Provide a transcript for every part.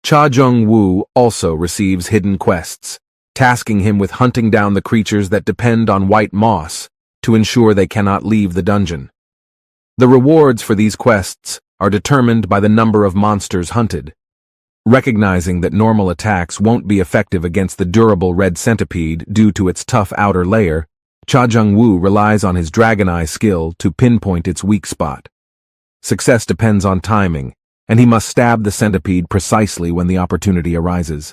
Cha Jung-woo also receives hidden quests, tasking him with hunting down the creatures that depend on white moss to ensure they cannot leave the dungeon. The rewards for these quests are determined by the number of monsters hunted. Recognizing that normal attacks won't be effective against the durable red centipede due to its tough outer layer, Cha Jung-woo relies on his Dragon Eye skill to pinpoint its weak spot. Success depends on timing, and he must stab the centipede precisely when the opportunity arises.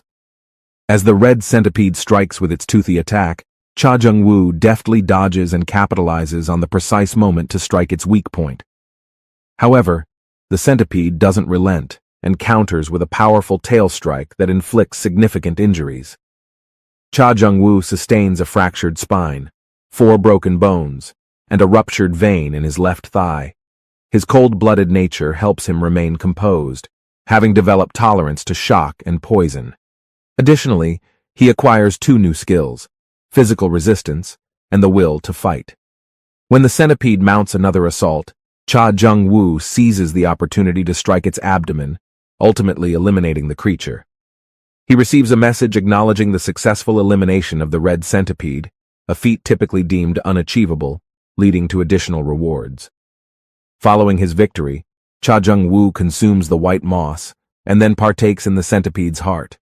As the red centipede strikes with its toothy attack, Cha Jung-woo deftly dodges and capitalizes on the precise moment to strike its weak point. However, the centipede doesn't relent and counters with a powerful tail strike that inflicts significant injuries. Cha Jung-woo sustains a fractured spine, 4 broken bones, and a ruptured vein in his left thigh. His cold-blooded nature helps him remain composed, having developed tolerance to shock and poison. Additionally, he acquires 2 new skills: physical resistance and the will to fight. When the centipede mounts another assault, Cha Jung-woo seizes the opportunity to strike its abdomen, ultimately eliminating the creature. He receives a message acknowledging the successful elimination of the red centipede, a feat typically deemed unachievable, leading to additional rewards. Following his victory, Cha Jung-woo consumes the white moss and then partakes in the centipede's heart.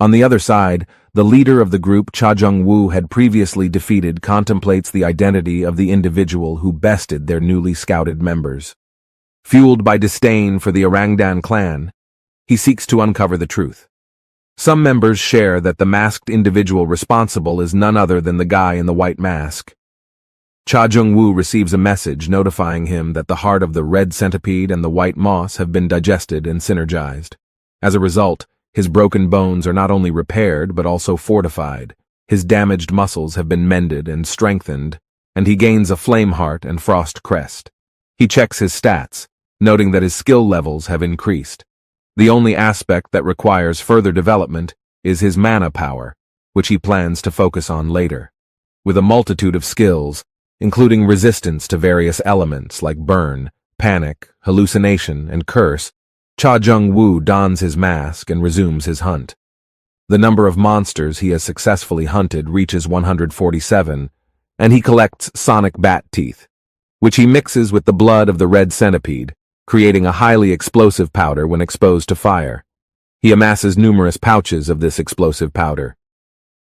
On the other side, the leader of the group Cha Jung-woo had previously defeated contemplates the identity of the individual who bested their newly scouted members. Fueled by disdain for the Orangdan clan, he seeks to uncover the truth. Some members share that the masked individual responsible is none other than the guy in the white mask. Cha Jung-woo receives a message notifying him that the heart of the red centipede and the white moss have been digested and synergized. As a result, his broken bones are not only repaired but also fortified, his damaged muscles have been mended and strengthened, and he gains a flame heart and frost crest. He checks his stats, noting that his skill levels have increased. The only aspect that requires further development is his mana power, which he plans to focus on later. With a multitude of skills, including resistance to various elements like burn, panic, hallucination, and curse, Cha Jung-woo dons his mask and resumes his hunt. The number of monsters he has successfully hunted reaches 147, and he collects sonic bat teeth, which he mixes with the blood of the red centipede, creating a highly explosive powder when exposed to fire. He amasses numerous pouches of this explosive powder.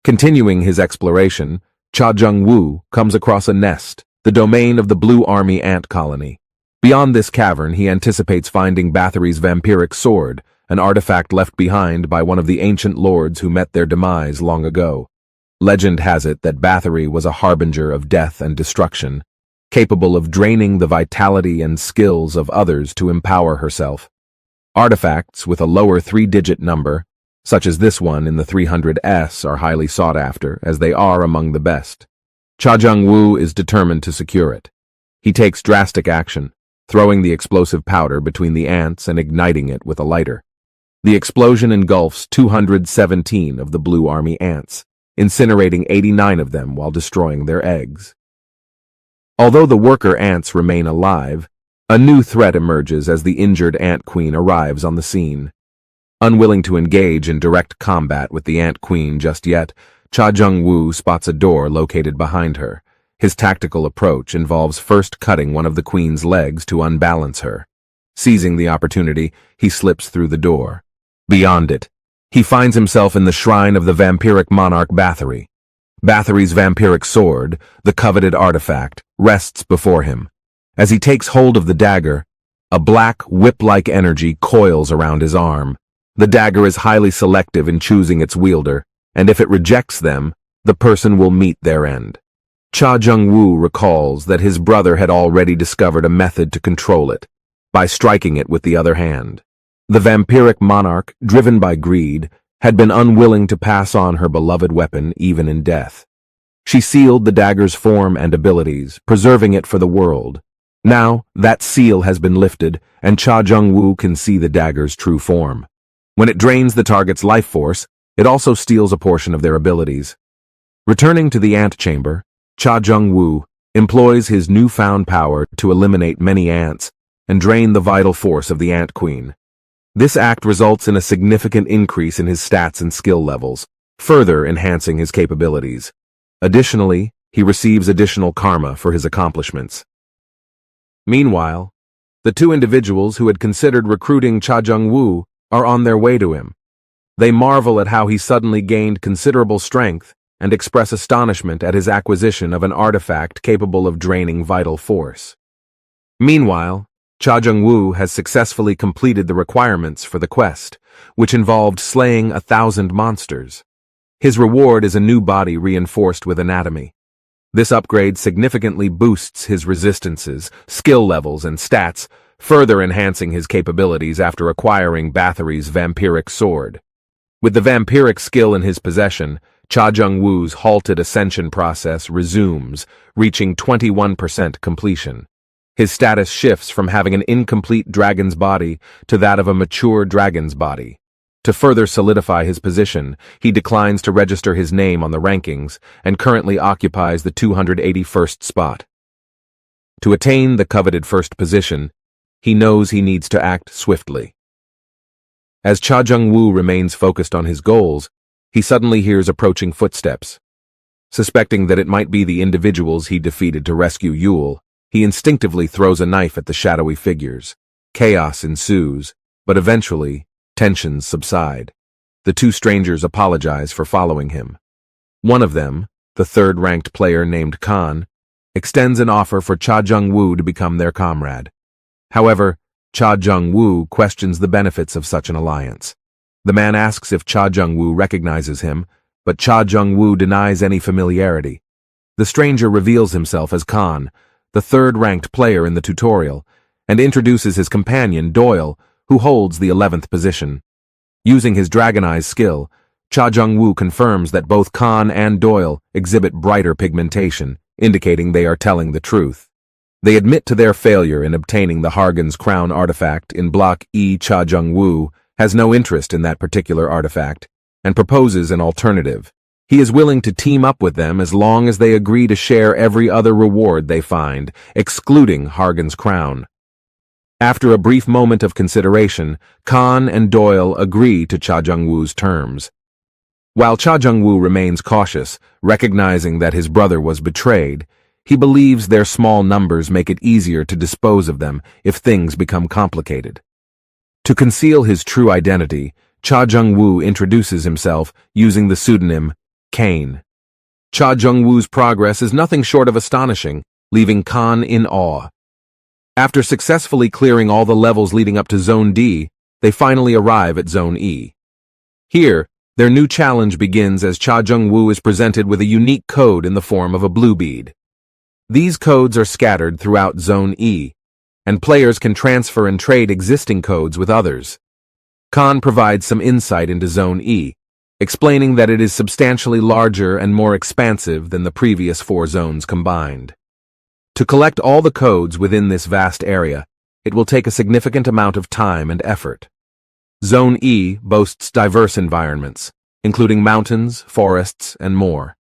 Continuing his exploration, Cha Jung-woo comes across a nest, the domain of the Blue Army ant colony. Beyond this cavern, he anticipates finding Bathory's vampiric sword, an artifact left behind by one of the ancient lords who met their demise long ago. Legend has it that Bathory was a harbinger of death and destruction, capable of draining the vitality and skills of others to empower herself. Artifacts with a lower 3-digit number, such as this one in the 300S, are highly sought after, as they are among the best. Cha Jung-woo is determined to secure it. He takes drastic action, throwing the explosive powder between the ants and igniting it with a lighter. The explosion engulfs 217 of the Blue Army ants, incinerating 89 of them while destroying their eggs. Although the worker ants remain alive, a new threat emerges as the injured ant queen arrives on the scene. Unwilling to engage in direct combat with the ant queen just yet, Cha Jung-woo spots a door located behind her. His tactical approach involves first cutting one of the queen's legs to unbalance her. Seizing the opportunity, he slips through the door. Beyond it, he finds himself in the shrine of the vampiric monarch Bathory. Bathory's vampiric sword, the coveted artifact, rests before him. As he takes hold of the dagger, a black, whip-like energy coils around his arm. The dagger is highly selective in choosing its wielder, and if it rejects them, the person will meet their end. Cha Jung-woo recalls that his brother had already discovered a method to control it, by striking it with the other hand. The vampiric monarch, driven by greed, had been unwilling to pass on her beloved weapon even in death. She sealed the dagger's form and abilities, preserving it for the world. Now, that seal has been lifted, and Cha Jung-woo can see the dagger's true form. When it drains the target's life force, it also steals a portion of their abilities. Returning to the ant chamber, Cha Jung-woo employs his newfound power to eliminate many ants and drain the vital force of the ant queen. This act results in a significant increase in his stats and skill levels, further enhancing his capabilities. Additionally, he receives additional karma for his accomplishments. Meanwhile, the two individuals who had considered recruiting Cha Jung-woo are on their way to him. They marvel at how he suddenly gained considerable strength and express astonishment at his acquisition of an artifact capable of draining vital force. Meanwhile, Cha Jung-woo has successfully completed the requirements for the quest, which involved slaying 1,000 monsters. His reward is a new body reinforced with anatomy. This upgrade significantly boosts his resistances, skill levels, and stats, further enhancing his capabilities after acquiring Bathory's vampiric sword. With the vampiric skill in his possession, Cha Jung-woo's halted ascension process resumes, reaching 21% completion. His status shifts from having an incomplete dragon's body to that of a mature dragon's body. To further solidify his position, he declines to register his name on the rankings and currently occupies the 281st spot. To attain the coveted first position, he knows he needs to act swiftly. As Cha Jung-woo remains focused on his goals, he suddenly hears approaching footsteps. Suspecting that it might be the individuals he defeated to rescue Yule, he instinctively throws a knife at the shadowy figures. Chaos ensues, but eventually, tensions subside. The two strangers apologize for following him. One of them, the third-ranked player named Khan, extends an offer for Cha Jung-woo to become their comrade. However, Cha Jung-woo questions the benefits of such an alliance. The man asks if Cha Jung-woo recognizes him, but Cha Jung-woo denies any familiarity. The stranger reveals himself as Khan, the third-ranked player in the tutorial, and introduces his companion, Doyle, who holds the 11th position. Using his Dragon Eyes skill, Cha Jung-woo confirms that both Khan and Doyle exhibit brighter pigmentation, indicating they are telling the truth. They admit to their failure in obtaining the Hargan's Crown artifact in Block E. Cha Jung-woo has no interest in that particular artifact, and proposes an alternative. He is willing to team up with them as long as they agree to share every other reward they find, excluding Hargan's Crown. After a brief moment of consideration, Khan and Doyle agree to Cha Jung-woo's terms. While Cha Jung-woo remains cautious, recognizing that his brother was betrayed, he believes their small numbers make it easier to dispose of them if things become complicated. To conceal his true identity, Cha Jung-woo introduces himself using the pseudonym Kane. Cha Jung-woo's progress is nothing short of astonishing, leaving Khan in awe. After successfully clearing all the levels leading up to Zone D, they finally arrive at Zone E. Here, their new challenge begins as Cha Jung-woo is presented with a unique code in the form of a blue bead. These codes are scattered throughout Zone E, and players can transfer and trade existing codes with others. Khan provides some insight into Zone E, explaining that it is substantially larger and more expansive than the previous 4 zones combined. To collect all the codes within this vast area, it will take a significant amount of time and effort. Zone E boasts diverse environments, including mountains, forests, and more.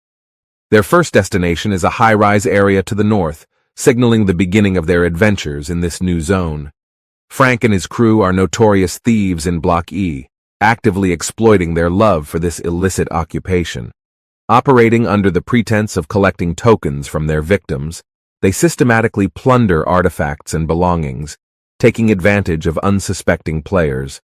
Their first destination is a high-rise area to the north, signaling the beginning of their adventures in this new zone. Frank and his crew are notorious thieves in Block E, actively exploiting their love for this illicit occupation. Operating under the pretense of collecting tokens from their victims, they systematically plunder artifacts and belongings, taking advantage of unsuspecting players.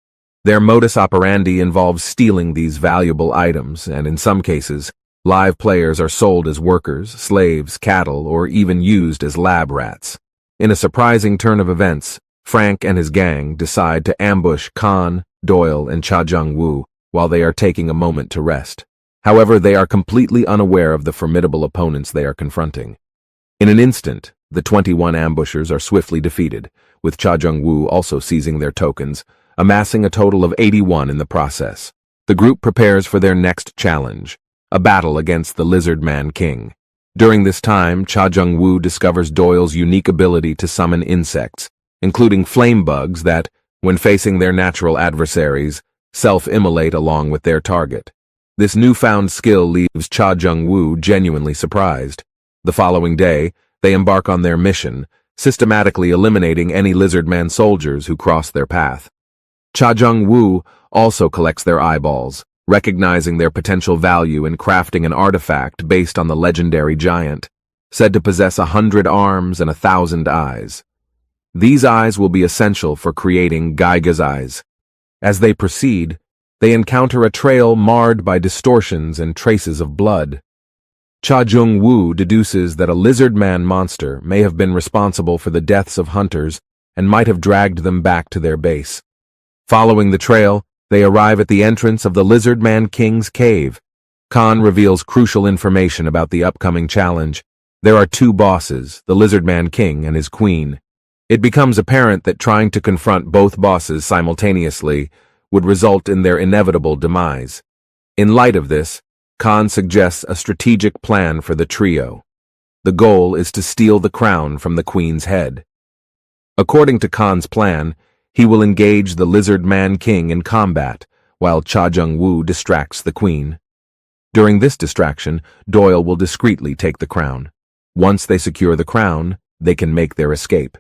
Their modus operandi involves stealing these valuable items, and in some cases, live players are sold as workers, slaves, cattle, or even used as lab rats. In a surprising turn of events, Frank and his gang decide to ambush Khan, Doyle, and Cha Jung-woo while they are taking a moment to rest. However, they are completely unaware of the formidable opponents they are confronting. In an instant, the 21 ambushers are swiftly defeated, with Cha Jung-woo also seizing their tokens, amassing a total of 81 in the process. The group prepares for their next challenge, a battle against the Lizard Man King. During this time, Cha Jung-woo discovers Doyle's unique ability to summon insects, including flame bugs that, when facing their natural adversaries, self-immolate along with their target. This newfound skill leaves Cha Jung-woo genuinely surprised. The following day, they embark on their mission, systematically eliminating any Lizard Man soldiers who cross their path. Cha Jung-woo also collects their eyeballs, recognizing their potential value in crafting an artifact based on the legendary giant, said to possess 100 arms and 1,000 eyes. These eyes will be essential for creating Gaiga's eyes. As they proceed, they encounter a trail marred by distortions and traces of blood. Cha Jung-woo deduces that a lizard-man monster may have been responsible for the deaths of hunters and might have dragged them back to their base. Following the trail, they arrive at the entrance of the Lizard-Man King's cave. Khan reveals crucial information about the upcoming challenge. There are two bosses, the Lizard-Man King and his queen. It becomes apparent that trying to confront both bosses simultaneously would result in their inevitable demise. In light of this, Khan suggests a strategic plan for the trio. The goal is to steal the crown from the queen's head. According to Khan's plan, he will engage the Lizard-Man King in combat, while Cha Jung-woo distracts the queen. During this distraction, Doyle will discreetly take the crown. Once they secure the crown, they can make their escape.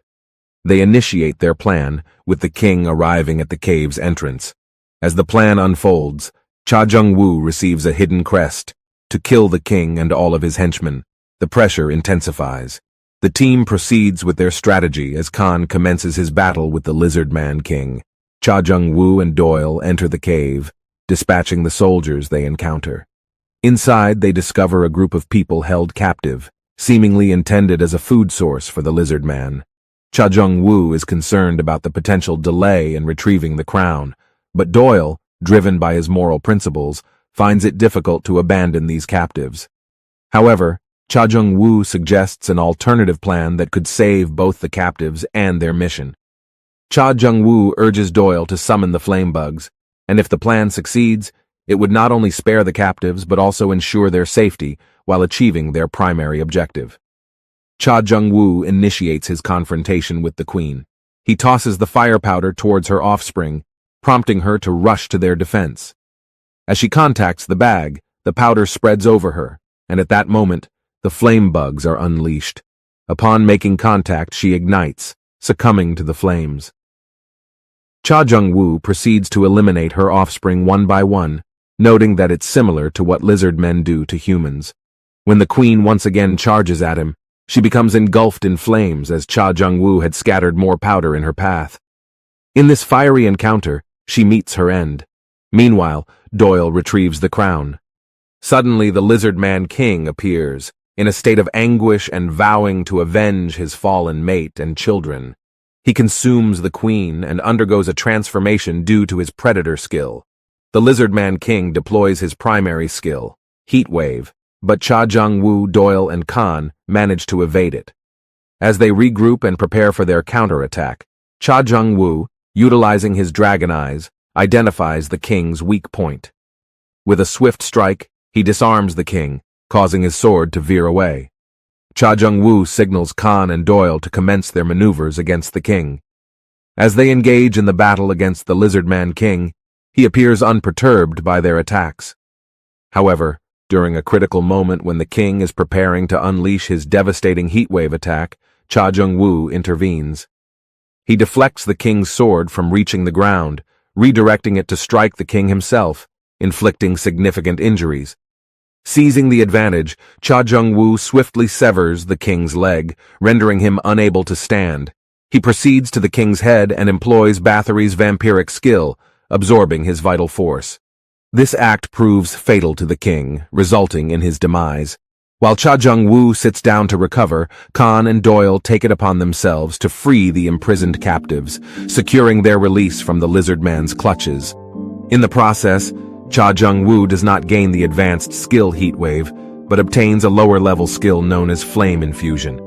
They initiate their plan, with the king arriving at the cave's entrance. As the plan unfolds, Cha Jung-woo receives a hidden crest to kill the king and all of his henchmen. The pressure intensifies. The team proceeds with their strategy as Khan commences his battle with the Lizard-Man King. Cha Jung-woo and Doyle enter the cave, dispatching the soldiers they encounter. Inside, they discover a group of people held captive, seemingly intended as a food source for the Lizard-Man. Cha Jung-woo is concerned about the potential delay in retrieving the crown, but Doyle, driven by his moral principles, finds it difficult to abandon these captives. However, Cha Jung-woo suggests an alternative plan that could save both the captives and their mission. Cha Jung-woo urges Doyle to summon the flame bugs, and if the plan succeeds, it would not only spare the captives but also ensure their safety while achieving their primary objective. Cha Jung-woo initiates his confrontation with the queen. He tosses the fire powder towards her offspring, prompting her to rush to their defense. As she contacts the bag, the powder spreads over her, and at that moment, the flame bugs are unleashed. Upon making contact, she ignites, succumbing to the flames. Cha Jung-woo proceeds to eliminate her offspring one by one, noting that it's similar to what lizard men do to humans. When the queen once again charges at him, she becomes engulfed in flames as Cha Jung-woo had scattered more powder in her path. In this fiery encounter, she meets her end. Meanwhile, Doyle retrieves the crown. Suddenly, the Lizard-Man King appears, in a state of anguish and vowing to avenge his fallen mate and children. He consumes the queen and undergoes a transformation due to his predator skill. The Lizard-Man King deploys his primary skill, Heat Wave, but Cha Jung-woo, Doyle, and Khan manage to evade it. As they regroup and prepare for their counterattack, Cha Jung-woo, utilizing his dragon eyes, identifies the king's weak point. With a swift strike, he disarms the king, causing his sword to veer away. Cha Jung-woo signals Khan and Doyle to commence their maneuvers against the king. As they engage in the battle against the Lizard-Man King, he appears unperturbed by their attacks. However, during a critical moment when the king is preparing to unleash his devastating heatwave attack, Cha Jung-woo intervenes. He deflects the king's sword from reaching the ground, redirecting it to strike the king himself, inflicting significant injuries. Seizing the advantage, Cha Jung-woo swiftly severs the king's leg, rendering him unable to stand. He proceeds to the king's head and employs Bathory's vampiric skill, absorbing his vital force. This act proves fatal to the king, resulting in his demise. While Cha Jung-woo sits down to recover, Khan and Doyle take it upon themselves to free the imprisoned captives, securing their release from the lizard man's clutches. In the process, Cha Jung-woo does not gain the advanced skill Heatwave, but obtains a lower-level skill known as Flame Infusion.